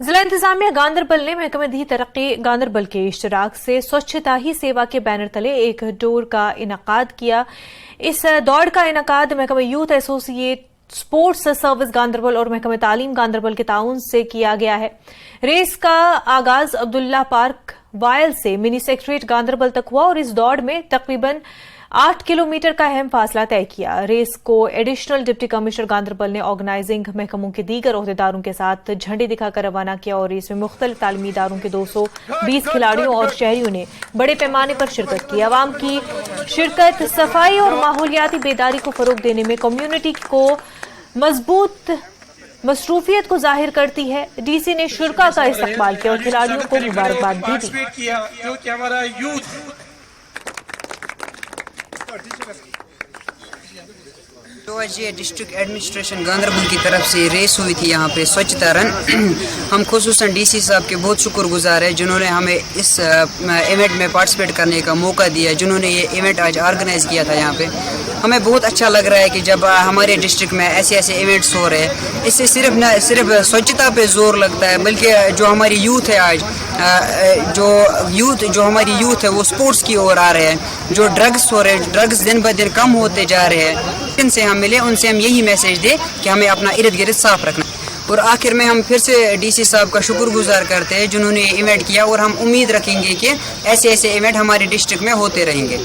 जिला इंतजामिया गांधरबल ने महकमे दी तरक्की गांधरबल के इश्तराक से स्वच्छता ही सेवा के बैनर तले एक दौड़ का इनकाद किया। इस दौड़ का इनकाद महकमे youth associate sports service Ganderbal और महकमे तालीम गांधरबल के ताउन से किया गया है। रेस का आगाज अब्दुल्ला पार्क वायल से मिनी सेक्रेटरीट गांधरबल तक हुआ और इस दौड़ में तकरीबन 8 किलोमीटर का अहम फासला तय किया। रेस को एडिशनल डिप्टी कमिश्नर गांधरबल ने ऑर्गेनाइजिंग महकमों के दीगर ओहदेदारों के साथ झंडी दिखाकर रवाना किया और इसमें मुख्तलिफ तालीमी इदारों के 220 खिलाड़ियों और शहरियों ने बड़े पैमाने पर शिरकत की। अवाम की शिरकत सफाई और माहौलियाती बेदारी को फरोग देने में कम्युनिटी को मजबूत मसरूफियत को जाहिर करती है। डीसी ने शुरका का इस्तकबाल किया और खिलाड़ियों को मुबारकबाद भी दी। तो आज ये डिस्ट्रिक्ट एडमिनिस्ट्रेशन गांधरबल की तरफ से रेस हुई थी यहाँ पे स्वच्छता रन। हम खुसूसन डीसी साहब के बहुत शुक्रगुजार हैं जिन्होंने हमें इस इवेंट में पार्टिसिपेट करने का मौका दिया, जिन्होंने ये इवेंट आज ऑर्गेनाइज किया था। यहाँ पे हमें बहुत अच्छा लग रहा है कि जब हमारे डिस्ट्रिक्ट में ऐसे ऐसे इवेंट्स हो रहे हैं, इससे सिर्फ स्वच्छता पे जोर लगता है, बल्कि जो हमारी यूथ है आज जो हमारी यूथ है वो स्पोर्ट्स की ओर आ रहे हैं। जो ड्रग्स हो रहे हैं, ड्रग्स दिन ब दिन कम होते जा रहे हैं। इनसे हम मिले, उनसे हम यही मैसेज दें कि हमें अपना इर्द गिर्द साफ रखना। और आखिर में हम फिर से डीसी साहब का शुक्रगुजार करते हैं जिन्होंने ये इवेंट किया, और हम उम्मीद रखेंगे कि ऐसे ऐसे इवेंट हमारे डिस्ट्रिक्ट में होते रहेंगे।